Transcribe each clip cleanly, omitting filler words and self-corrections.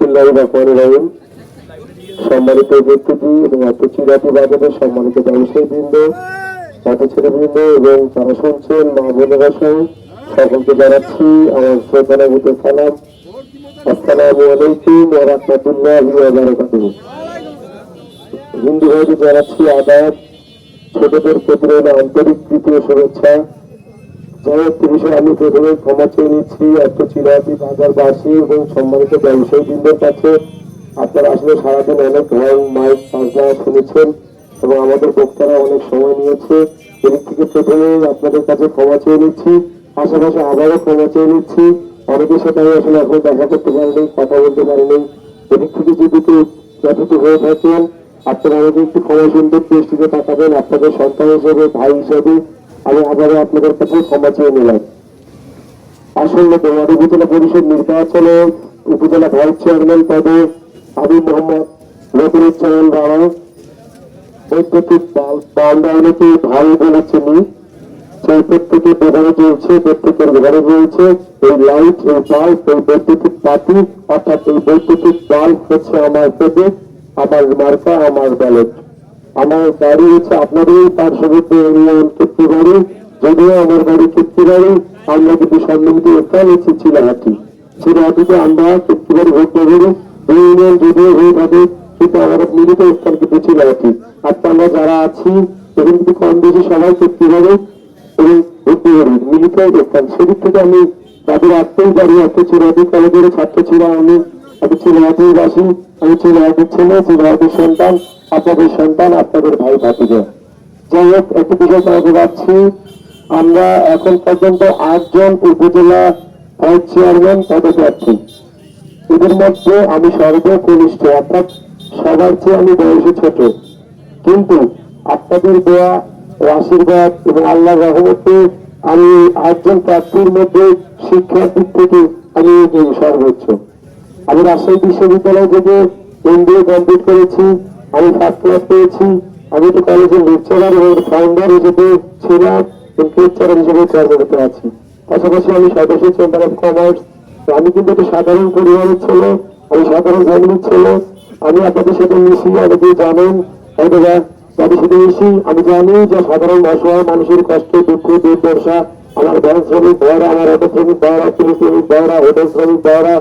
বিসমিল্লাহির রহমানির রহিম। সম্মানিত ব্যক্তিটি এবং চিরাতি বাজারের সম্মানিত ব্যবসায়ীবৃন্দ, ছাত্র ছেলেবৃন্দ এবং যারা শুনছেন মা বোনেরা সহ সকলকে জানাচ্ছি আমার শ্রদ্ধানবিত সালাম। আসসালামু আলাইকুম ওয়া রাহমাতুল্লাহি ওয়া বারাকাতুহু। হিন্দু ভাইদের জানাচ্ছি আদাব, ছোটদের প্রতি রইল আন্তরিক প্রীতি ও শুভেচ্ছা। যাই একটি বিষয়ে আমি প্রথমে ক্ষমা চেয়ে নিচ্ছি চিরাতি বাজারবাসী এবং সম্মানিত ব্যবসায়ীবৃন্দের কাছে। আপনারা আসলে সারাদিন অনেক হর্ন মাইক বাজনা শুনেছেন এবং আমাদের বক্তারা অনেক সময় নিয়েছে। এদিক থেকে প্রথমে আপনাদের কাছে ক্ষমা চেয়ে নিচ্ছি, পাশাপাশি আবারও ক্ষমা চেয়ে নিচ্ছি। অনেকের সাথে আমি আসলে এখন দেখা করতে পারিনি, কথা বলতে পারিনি। এদিক থেকে যদি কেউ ব্যথিত হয়ে থাকেন আপনারা আমাকে একটু ক্ষমা সুন্দর দৃষ্টিতে তাকাবেন। আপনাদের সন্তান হিসেবে, ভাই হিসেবে আমি আবারও আপনাদের কাছে ক্ষমা চেয়ে নিলাম। আসলে তোমার উপজেলা পরিষদ নির্বাচনে উপজেলা ভাইস চেয়ারম্যান পদে আমি মোহাম্মদ রবিউজ্জামান বাবা বৈদ্যুতিক বাউন্ডারিকে ভাই বলে চিনি। সেই প্রত্যেকের দোকানে চলছে, প্রত্যেকের ঘরে রয়েছে এই লাইট, এই বাল্ব, এই বৈদ্যুতিক বাতি, অর্থাৎ এই বৈদ্যুতিক বাল্ব হচ্ছে আমার প্রতীক, আমার মার্কা, আমার ব্যালট। আমার গাড়ি হচ্ছে আপনাদের পার্শ্ববর্তী ইউনিয়ন কীর্তিবাড়ি, যদিও আমার বাড়ি কীর্তিবাড়ি। আমরা কিন্তু সম্মিলিত স্থান হচ্ছে চিলাহাটি। চিলাহাটিতে আমরা কীর্তিবাড়ি ভোট করি, ইউনিয়ন যদিও হয়ে থাকে কিন্তু আমার মিলিত স্থান কিন্তু চিলাহাটি। আজকে আমরা যারা আছি এখন কিন্তু কম বেশি সবাই কীর্তিবাড়ি এবং ভর্তি করি মিলিত স্থান। সেদিক থেকে আমি তাদের আসতেই দাঁড়িয়ে আসতে চিলাহাটি কলেজের ছাত্র ছিলাম। আমি চিলাহাটির বাসী, আমি চিলাহাটির ছেলে, চিলাহাটির সন্তান, আপনাদের সন্তান, আপনাদের ভাই ভাতিজা। যাই হোক, একটি বিষয় জানাতে পারছি, আমরা এখন পর্যন্ত 8 জন উপজেলা ভাইস চেয়ারম্যান পদপ্রার্থী। এদের মধ্যে আমি সর্বকনিষ্ঠ, অর্থাৎ সবার চেয়ে আমি বয়সে ছোট। কিন্তু আপনাদের দেওয়া ও আশীর্বাদ এবং আল্লাহর রহমতে আমি 8 জন প্রার্থীর মধ্যে শিক্ষার দিক থেকে আমি সর্বোচ্চ। আমি রাজশাহী বিশ্ববিদ্যালয় থেকে MBA কমপ্লিট করেছি, আমি ফার্স্ট ক্লাস পেয়েছি। আমি তো কলেজের লেকচারার এবং ফাউন্ডার হিসেবে ছিলাম, লেকচারার হিসেবে কর্মরত আছি। পাশাপাশি আমি সদস্য চেম্বার অফ কমার্স। আমি কিন্তু একটা সাধারণ পরিবারের ছেলে, আমি সাধারণ ফ্যামিলির ছেলে। আমি আপনাদের সাথে মিশি, অনেকেই জানেন, হয়তো তাদের সাথে মিশি। আমি জানি যে সাধারণ অসহায় মানুষের কষ্ট, দুঃখ, দুর্দশা, আমার ব্যাংক শ্রমিক ভাইরা, আমার অটো শ্রমিক ভাইরা, পুলিশ শ্রমিক ভাইরা, হোটেল শ্রমিক ভাইরা,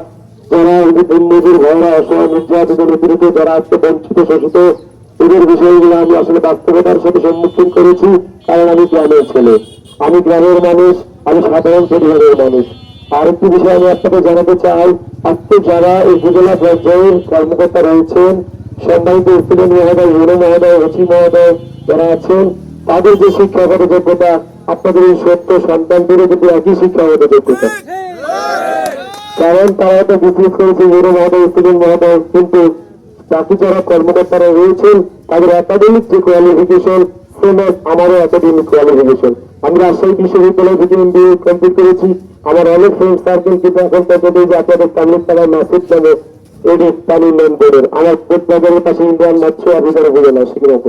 যারা দিনমজুর ভাইরা, অসহায় নির্যাতিত নিপীড়িত, যারা আজকে বঞ্চিত শোষিত, এদের বিষয়গুলো আমি আসলে বাস্তবতার সাথে সম্মুখীন করেছি। কারণ আমি গ্রামের ছেলে, আমি গ্রামের মানুষ, আমি সাধারণ পরিবারের মানুষ। আরেকটি বিষয় আমি আপনাকে জানাতে চাই, আজকে যারা এই উপজেলা পর্যায়ের কর্মকর্তা রয়েছেন, সম্মানিত স্টুডেন্ট মহোদয়, ইউনো মহোদয়, ওসি মহোদয় যারা আছেন, তাদের যে শিক্ষাগত যোগ্যতা আপনাদের এই সত্য সন্তানদেরও কিন্তু একই শিক্ষাগত যোগ্যতা। কারণ তারা হয়তো বিক্রি করেছে ইউনো মহোদয়, স্টুডেন্ট মহোদয়, কিন্তু বাকি যারা কর্মকর্তারা রয়েছেন তাদের একাডেমিক যে কোয়ালিফিকেশন সেম আমারও একাডেমিক কোয়ালিফিকেশন। আমি রাজশাহী বিশ্ববিদ্যালয় থেকে MBA কমপ্লিট করেছি। আমার অনেক ফ্রেন্ড সার্কেল কিন্তু এখন পর্যন্ত যে আপনাদের তামিলপাড়ায় মাসিদ নামে এডিট তামিল বোর্ডের, আমার কোটবাজারের পাশে ইন্ডিয়ান মৎস্য অফিসার উপজেলা শিক্ষক।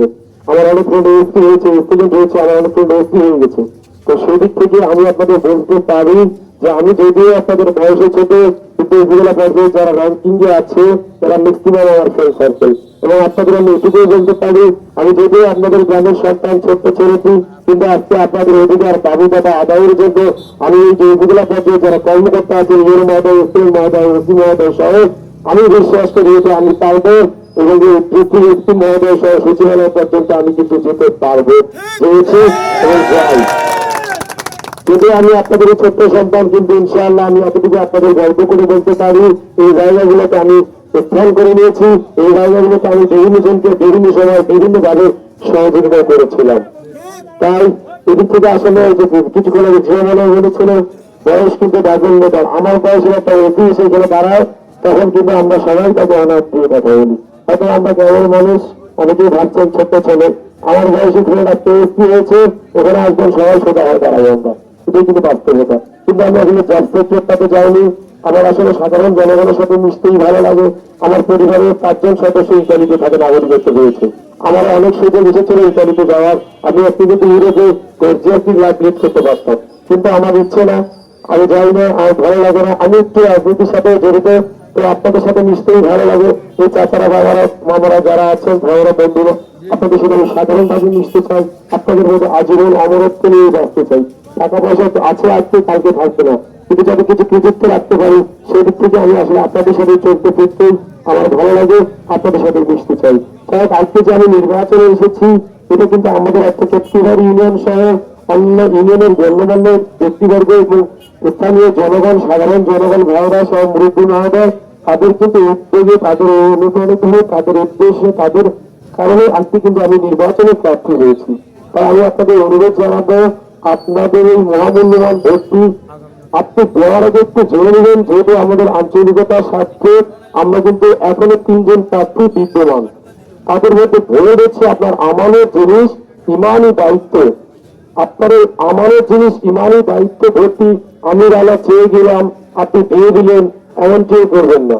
আমার অনেক ফ্রেন্ড এসপি হয়েছে, স্টুডেন্ট হয়েছে, আমার অনেক ফ্রেন্ড এসপি হয়ে গেছে। তো সেদিক থেকে আমি আপনাদের বলতে পারি যে আমি যদিও আপনাদের বয়সে ছোট, কিন্তু উপজেলা পর্যায়ে যারা র্যাঙ্কিং এ আছে তারা ম্যাক্সিমাম আমার ফ্রেন্ড সার্কেল। এবং আপনাদের আমি এটুকুই বলতে পারি, আমি যদিও আপনাদের গ্রামের সন্তান, ছোট্ট ছেলেটি, কিন্তু আজকে আপনাদের অধিকার দাবি দাবা আদায়ের জন্য আমি এই যে উপজেলা পর্যায়ে যারা কর্মকর্তা আছেন, ইউনো মহোদয়, স্টুডেন্ট মহোদয়, ওসি মহোদয় সহ, আমি বিশ্বাস করি যে আমি পারবো এবং এসপি মহোদয় সহ সচিবালয় পর্যন্ত আমি কিন্তু যেতে পারবো, পেয়েছি এবং যাই। যদি আমি আপনাদের ছোট্ট সন্তান, কিন্তু ইনশাআল্লাহ আমি এতটুকু আপনাদের গল্প করে বলতে পারি, এই জায়গাগুলোতে আমি স্থান করে নিয়েছি, এই জায়গাগুলোতে আমি বিভিন্ন জনকে বিভিন্ন সময় বিভিন্ন ভাবে সহযোগিতা করেছিলাম। তাই এদিক থেকে আসলে কিছুক্ষণ আগে যে মনে বলেছিল বয়স কিন্তু বাজন্যতার, আমার বয়সের একটা অতি সেখানে দাঁড়ায়, তখন কিন্তু আমরা সবাই তাকে অনাথ দিয়ে কথা বলি। হয়তো আমরা গ্রামের মানুষ, অনেকেই ভাবছেন ছোট্ট ছেলে, আমার বয়সে ধরে একটা এসপি হয়েছে, ওখানে একজন সবাই সোজা হয়ে দাঁড়াই আমরা, এটাই কিন্তু বাস্তবতা। কিন্তু আমরা এখানে জবটাতে যাইনি। আমার আসলে সাধারণ জনগণের সাথে মিশতেই ভালো লাগে। আমার পরিবারের 5 জন সদস্য ইতালিতে থাকে, নাগরিকত্ব পেয়েছে। আমার অনেক সুযোগ এসেছিল ইতালিতে যাওয়ার। আমি একটি কিন্তু ইউরোপে গর্জিয়াসটি লাইফ লিড করতে পারতাম, কিন্তু আমার ইচ্ছে না, আমি যাই না, আমার ভালো লাগে না। আমি একটু রাজনীতির সাথে জড়িত, তো আপনাদের সাথে নিশ্চয়ই ভালো লাগে। এই চাচারা, বাবারা, মামারা যারা আছেন, ভাইয়েরা, বন্ধুরা, আপনাদের সাথে আমি সাধারণভাবে মিশতে চাই। আপনাদের মধ্যে আজীবন অমরত্ব নিয়ে বাঁচতে চাই। টাকা পয়সা আছে আজকে, কালকে থাকবে না, কিন্তু যাতে কিছু কৃতিত্ব রাখতে পারি সেদিক থেকে আমি আসলে আপনাদের সাথে চলতে ফিরতেই আমার ভালো লাগে, আপনাদের সাথে মিশতে চাই। তাই আজকে যে আমি নির্বাচনে এসেছি, এটা কিন্তু আমাদের একটা চট্টগ্রাম ইউনিয়ন সহ অন্য ইউনিয়নের গণ্যমান্য ব্যক্তিবর্গ এবং স্থানীয় জনগণ, সাধারণ জনগণ, ভাইরা সহ মুরব্বী মহোদয়, তাদের কিন্তু উদ্যোগে, তাদের অনুপ্রাণিত হয়ে, তাদের উদ্দেশ্যে, তাদের কারণে আজকে কিন্তু আমি নির্বাচনে প্রার্থী হয়েছি। তাই আমি আপনাদের অনুরোধ জানাবো, আপনাদের এই মহামূল্যবান ভোটটি আপনি দেওয়ার আগে একটু জেনে নেবেন, যেহেতু আমাদের আঞ্চলিকতার স্বার্থে আমরা কিন্তু এখনো 3 জন প্রার্থী বিদ্যমান। তাদের মধ্যে বলে দিচ্ছে আপনার আমানের জিনিস ইমানি দায়িত্ব, আপনার এই আমানের জিনিস ইমানি দায়িত্ব ভর্তি আমি আলা চেয়ে গেলাম আপনি দিয়ে দিলেন, এমন কেউ করবেন না।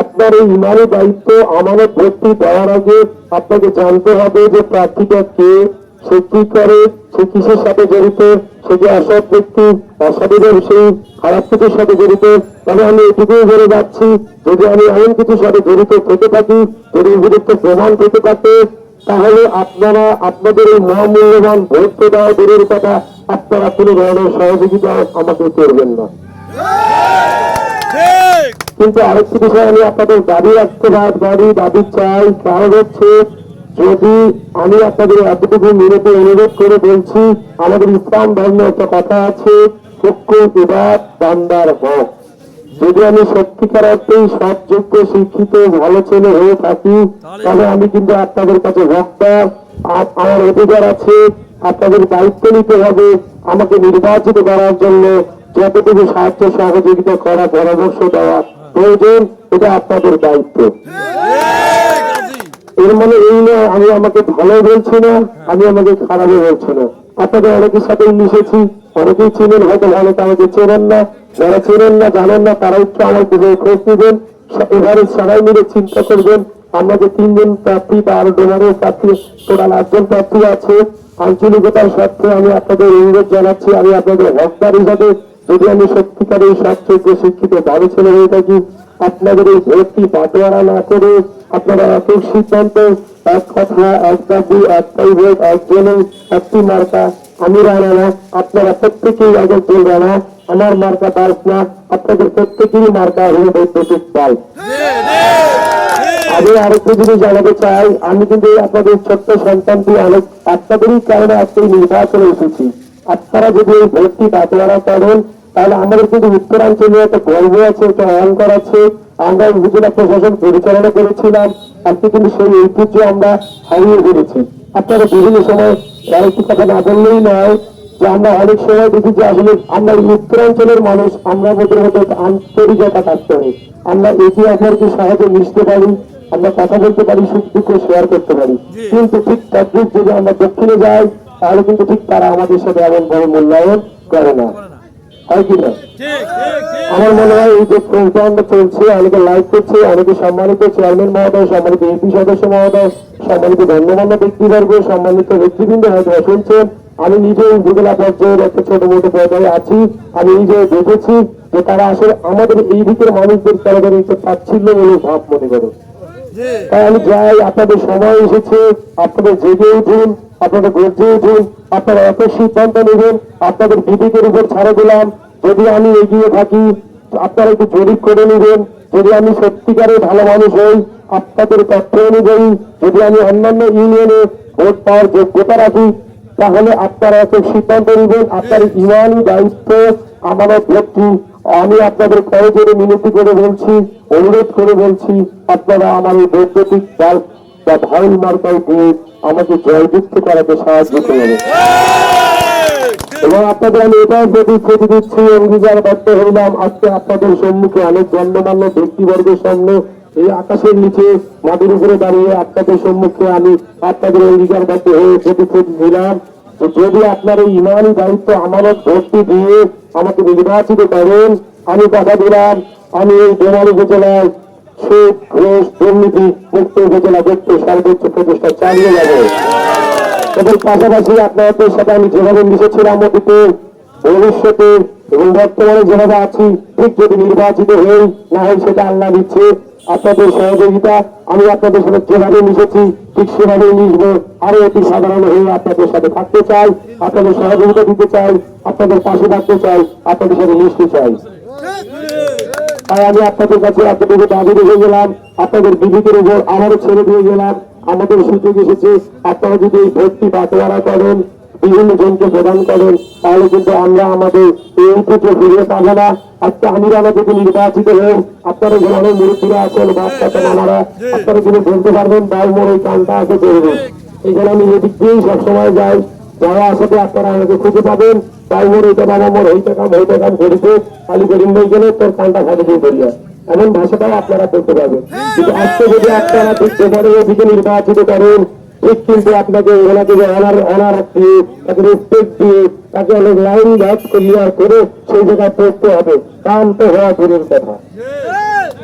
আপনার এই ইমানি দায়িত্ব আমানত ভর্তি দেওয়ার আগে আপনাকে জানতে হবে যে প্রার্থীটা কে, সে কি করে, সে কিসের সাথে জড়িত, সে যে অসৎ ব্যক্তি, অসাধু ব্যবসায়ী, খারাপ কিছুর সাথে জড়িত। তবে আমি এটুকুই বলে যাচ্ছি, যদি আমি এমন কিছুর সাথে জড়িত থেকে থাকি, যদি উপযুক্ত প্রমাণ থেকে থাকে, তাহলে আপনারা আপনাদের এই মহামূল্যবান ভোট দেওয়া দূরের কথা, আপনারা কোনো ধরনের সহযোগিতা আমাকে করবেন না। কিন্তু আরেকটি বিষয় আমি আপনাদের দাবি রাখতে দাবি চাই, কারণ হচ্ছে যদি আমি আপনাদের এতটুকু মিনিটে অনুরোধ করে বলছি, আমাদের ইসলাম ধর্মে একটা কথা আছে, হুকুম ইবাদ বান্দার হক। যদি আমি সত্যিকার অর্থেই সৎ, যোগ্য, শিক্ষিত, ভালো ছেলে হয়ে থাকি, তাহলে আমি কিন্তু আপনাদের কাছে ভক্তা, আমার অধিকার আছে, আপনাদের দায়িত্ব নিতে হবে আমাকে নির্বাচিত করার জন্য। যতটুকু সাহায্য সহযোগিতা করা, পরামর্শ দেওয়া প্রয়োজন, এটা আপনাদের দায়িত্ব। এর মানে এই নয় আমি আমাকে ভালো বলছি না, আমি আমাকে খারাপও বলছি না। আপনাদের অনেকের সাথে মিশেছি, অনেকেই চিনেন, হয়তো ভালো আমাকে চেনেন না। যারা চেনেন না, জানেন না, তারা একটু আমার বিষয়ে খোঁজ নেবেন। এবারে সবাই মিলে চিন্তা করবেন, আমরা যে 3 জন প্রার্থী বা আরো ডোনারের প্রার্থী, টোটাল 8 জন প্রার্থী আছে। আঞ্চলিকতার স্বার্থে আমি আপনাদের অনুরোধ জানাচ্ছি, আমি আপনাদের হকদার হিসাবে, যদি আমি সত্যিকার এই সৎযোগ্য, শিক্ষিত, ভালো ছেলে হয়ে থাকি, আপনাদের এই ভোটটি বাটোয়ারা না করে আপনারা একক সিদ্ধান্ত, এক কথা, এক দাবি, একটাই ভোট, একজনের একটি মার্কা, আমি রানা না, আপনারা প্রত্যেকেই একজন রানা, আমার মার্কা দাস না, আপনাদের প্রত্যেকেরই মার্কা হলো বৈদ্যুতিক বাল্ব। আমি আরেকটু জিনিস জানাতে চাই, আমি কিন্তু আপনাদের ছোট্ট সন্তানটি অনেক আপনাদেরই কারণে আজকে নির্বাচনে এসেছি। আপনারা যদি এই ভোটটি বাটোয়ারা করেন, তাহলে আমাদের কিন্তু উত্তরাঞ্চলে একটা গর্ব আছে, একটা অহংকার আছে। আমরা উপজেলা প্রশাসন পরিচালনা করেছিলাম, আজকে কিন্তু সেই ঐতিহ্য আমরা হারিয়ে ফেলেছি। আপনারা বিভিন্ন সময় আরেকটি কথা না বললেই নয়, যে আমরা অনেক সময় দেখি যে আসলে আমরা এই উত্তরাঞ্চলের মানুষ, আমরা আমাদের মধ্যে আন্তরিকতা থাকতে হবে, আমরা একে অপরকে সহজে মিশতে পারি, আমরা কথা বলতে পারি, সুখ দুঃখ শেয়ার করতে পারি। কিন্তু ঠিক তদ্রুপ যদি আমরা দক্ষিণে যাই, তাহলে কিন্তু ঠিক তারা আমাদের সাথে এমন বড় মূল্যায়ন করে না, হয় কিনা? আমার মনে হয় এই যে প্রোগ্রামটা চলছে, অনেকে লাইক করছে, অনেকে সম্মানিত চেয়ারম্যান মহোদয়, সম্মানিত এমপি সদস্য মহোদয়, সম্মানিত গণ্যমান্য ব্যক্তিবর্গ, সম্মানিত ব্যক্তিবৃন্দ হয়তো শুনছেন। আমি নিজে উপজেলা পর্যায়ের একটা ছোট মোটো পর্যায়ে আছি, আমি নিজে দেখেছি যে তারা আসলে আমাদের এই দিকের মানুষদের তারা একটু তাচ্ছিল্যমূলক ভাব মনে করে। তাই আমি যাই, আপনাদের সময় এসেছে, আপনাদের জেগে উঠুন, আপনাদের গর্জে উঠুন, আপনারা এত সিদ্ধান্ত নেবেন, আপনাদের বিবেকের উপর ছাড়ে দিলাম। যদি আমি এগিয়ে থাকি, আপনারা একটু জরিপ করে নেবেন। যদি আমি সত্যিকারের ভালো মানুষ হই, আপনাদের তথ্য অনুযায়ী যদি আমি অন্যান্য ইউনিয়নে ভোট পাওয়ার যোগ্যতা রাখি, তাহলে আপনারা একটা সিদ্ধান্ত নেবেন। আপনার ইমানি দায়িত্ব আমানত ভোটটি আমি আপনাদের কয়েকজনে মিনতি করে বলছি, অনুরোধ করে বলছি, আপনারা আমার এই বৈদ্যুতিক বাল্ব বা ভাইল মার্কায় দিয়ে আমাকে জয়যুক্ত করাতে সাহায্য করবেন। এবং আপনাদের আমি এটাও প্রতিশ্রুতি দিচ্ছি, অঙ্গীকারবদ্ধ হইলাম, আজকে আপনাদের সম্মুখে অনেক গণ্যমান্য ব্যক্তিবর্গের সামনে এই আকাশের নিচে মাটির উপরে দাঁড়িয়ে আপনাদের সম্মুখে আমি আপনাদের অঙ্গীকারবদ্ধ হয়ে প্রতিশ্রুতি দিলাম, যদি আপনার এই ইমানি দায়িত্ব আমানত ভর্তি দিয়ে আমাকে নির্বাচিত করেন, আমি কথা দিলাম, আমি এই ডোমার উপজেলায় সুদ, ঘুষ, দুর্নীতি মুক্ত উপজেলা দেখতে সর্বোচ্চ প্রচেষ্টা চালিয়ে যাব। এবং পাশাপাশি আপনাদের সাথে আমি যেভাবে মিশেছিলাম অতীতে, ভবিষ্যতে এবং বর্তমানে যেভাবে আছি, ঠিক যদি নির্বাচিত হই, না হয় সেটা আল্লাহ দিচ্ছে। আপনাদের সহযোগিতা, আমি আপনাদের সাথে যেভাবে মিশেছি ঠিক সেভাবে মিশবো, আরো অতি সাধারণ হয়ে আপনাদের সাথে থাকতে চাই, আপনাদের সহযোগিতা দিতে চাই, আপনাদের পাশে থাকতে চাই, আপনাদের সাথে মিশতে চাই। তাই আমি আপনাদের কাছে এতটুকু দাবি রেখে গেলাম, আপনাদের বিবেকের উপর আমারও ছেড়ে দিয়ে গেলাম। আমাদের সুযোগ এসেছে, আপনারা যদি এই ভোটটি বাটোয়ারা করেন, বিভিন্ন জনকে প্রদান করেন, তাহলে কিন্তু আমরা আমাদের এই থেকে ফিরে পাবো না। আজকে আমিরা যদি নির্বাচিত হন, আপনারা যে অনেক মুরব্বীরা আছেন, বাচ্চা মামারা, আপনারা যদি বলতে পারবেন ভাই মোর এই কানটা আছে করবেন। এখানে আমি এদিক দিয়েই সবসময় যাই, যারা আসলে আপনারা আমাকে খুঁজে পাবেন, তাই মোর এইটা বাবা মোর হইতে কাম করেছে, খালি করিম বই গেলে তোর কানটা ফাটে দিয়ে বলিয়া, এমন ভাষাটাও আপনারা করতে পারবেন। কিন্তু আজকে যদি আপনারা ঠিক যেভাবে দিকে নির্বাচিত করেন, ঠিক কিন্তু আপনাকে ওনাকে যে অনার দিয়ে, তাকে রেসপেক্ট দিয়ে, তাকে অনেক লাইন ব্যাচ ক্লিয়ার করে সেই জায়গায় পড়তে হবে, কান তো হওয়া দূরের কথা।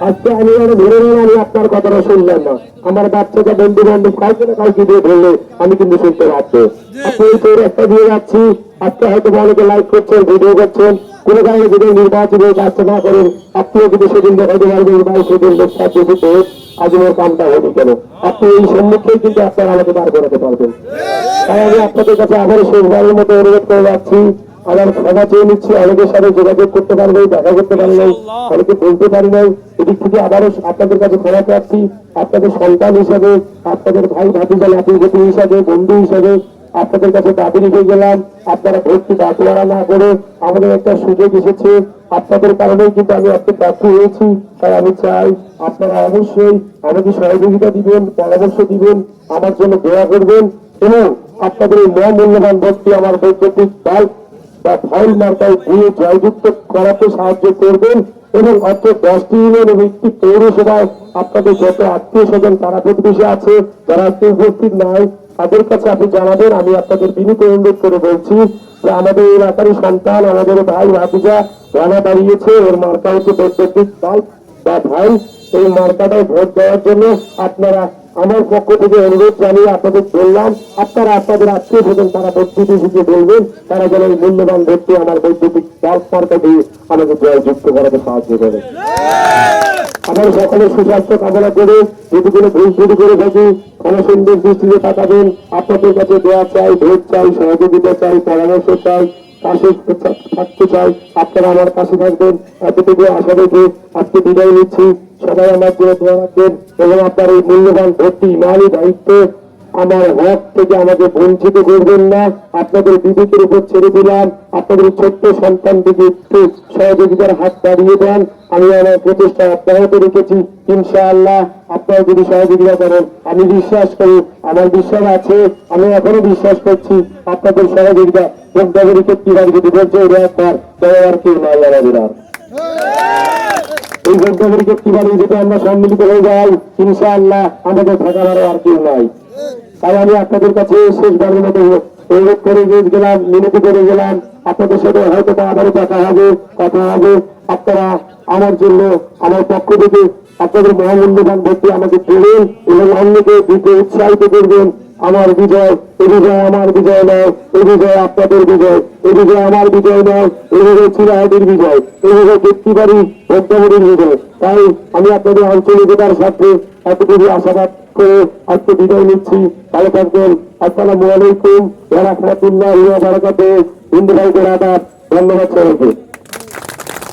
আজকে আমি ধরে নেন, আমি আপনার কথাটা শুনলাম না, আমার বাচ্চাটা বন্ধু বান্ধব কাউকে না কাউকে দিয়ে ধরলে আমি কিন্তু শুনতে পারবো। আপনি এই তোর একটা দিয়ে যাচ্ছি, আজকে হয়তো অনেকে লাইক করছেন, ভিডিও করছেন, কোনো কারণে যদি নির্বাচন কাজটা না করেন, আপনিও কিন্তু সেদিন দেখাতে পারবেন ভাই সেদিন লোকসাদ দিতে আজমের কামটা হয়নি কেন, আপনি এই সম্মুখেই কিন্তু আপনারা আমাকে বার করাতে পারবেন। তাই আমি আপনাদের কাছে আবার শেষবারের মতো অনুরোধ করে যাচ্ছি, আবার ক্ষমা চেয়ে নিচ্ছি, অনেকের সাথে যোগাযোগ করতে পারি নাই, দেখা করতে পারি নাই, অনেকে বলতে পারি নাই, এদিক থেকে আবারও আপনাদের কাছে ক্ষমা চাচ্ছি। আপনাদের সন্তান হিসাবে, আপনাদের ভাই ভাতিজা নাতি নাতি হিসাবে, বন্ধু হিসাবে আপনাদের কাছে দাবি রেখে গেলাম, আপনারা ভোটটি বাটোয়ারা না করে, আমাদের একটা সুযোগ এসেছে, আপনাদের কারণেই কিন্তু আমি আজকে প্রার্থী হয়েছি। তাই আমি চাই আপনারা অবশ্যই আমাকে সহযোগিতা দিবেন, পরামর্শ দিবেন, আমার জন্য দোয়া করবেন, এবং আপনাদের এই মূল্যবান ভোটটি আমার বৈদ্যুতিক দল বা ফাইল মার্কায় দিয়ে জয়যুক্ত করাতে সাহায্য করবেন। এবং অর্থ 10টি ইউনিয়ন এবং একটি পৌরসভায় আপনাদের যত আত্মীয় স্বজন তারা প্রতিবেশী আছে, যারা আজকে উপস্থিত নাই, তাদের কাছে আপনি জানাবেন। আমি আপনাদের বিনীত অনুরোধ করে বলছি যে আমাদের এলাকারই সন্তান, আমাদের ভাই ভাতিজা রানা দাঁড়িয়েছে, ওর মার্কা হচ্ছে বৈদ্যুতিক দল বা ভাই, এই মার্কাটায় ভোট দেওয়ার জন্য আপনারা আমার পক্ষ থেকে অনুরোধ জানিয়ে আপনাদের বললাম, আপনারা আপনাদের আত্মীয় স্বজন তারা প্রতিবেশীকে বলবেন, তারা যেন এই মূল্যবান ভোটটি আমার বৈদ্যুতিক দল মার্কা দিয়ে আমাকে জয়যুক্ত করাতে সাহায্য করে। আমার সকলের সুস্বাস্থ্য কামনা করে, যদি কোনো ভুল ত্রুটি করে থাকি ক্ষমা সুন্দর দৃষ্টিতে তাকাবেন। আপনাদের কাছে দেওয়া চাই, ভোট চাই, সহযোগিতা চাই, পরামর্শ চাই, পাশে থাকতে চাই, আপনারা আমার পাশে থাকবেন, এতটুকু আশা রেখে আজকে বিদায় নিচ্ছি। সবাই আমার জন্য দোয়া রাখবেন এবং আপনার এই মূল্যবান ভোটটি ইমানি দায়িত্ব আমার হক থেকে আমাকে বঞ্চিত করবেন না, আপনাদের বিবেকের উপর ছেড়ে দিলাম। আপনাদের ছোট্ট সন্তান থেকে একটু সহযোগিতার হাত বাড়িয়ে দেন, আমি আমার প্রচেষ্টা অব্যাহত রেখেছি। ইনশাআল্লাহ আপনারা যদি সহযোগিতা করেন, আমি বিশ্বাস করি, আমার বিশ্বাস আছে, আমি এখনো বিশ্বাস করছি আপনাদের সহযোগিতা যোগদাগরীকে কিভাবে যদি বলছে দেওয়ার কেউ নাই আমাদের আর। এই যোগদাগরীকে কিভাবে যদি আমরা সম্মিলিত হয়ে যাই, ইনশাআল্লাহ আমাদের থাকার আর কেউ নাই। তাই আমি আপনাদের কাছে শেষবারের মতো অনুরোধ করে গেলাম, মিনতি করে গেলাম, আপনাদের সাথে হয়তো আবারও দেখা হবে, কথা হবে। আপনারা আমার জন্য আমার পক্ষ থেকে আপনাদের মহামূল্যবান ভোটটি আমাকে দেবেন এবং অন্যকে দিতে উৎসাহিত করবেন। আমার বিজয়, এই বিজয় আমার বিজয় নয়, এই বিজয় আপনাদের বিজয়, এই বিজয় আমার বিজয় নয়, এই বিজয় চিরাহাটির বিজয়, এই বিজয় ব্যক্তিবাড়ি ভোটদাবরীর বিজয়। তাই আমি আপনাদের আঞ্চলিকতার সাথে এতটুকু আশাবাদ করে আজকে বিদায় নিচ্ছি। ভালো থাকবেন। আসসালামু আলাইকুম ওয়া রাহমাতুল্লাহি ওয়া বারাকাতুহু। হিন্দু ভাইদের আদাব, ধন্যবাদ সবাইকে।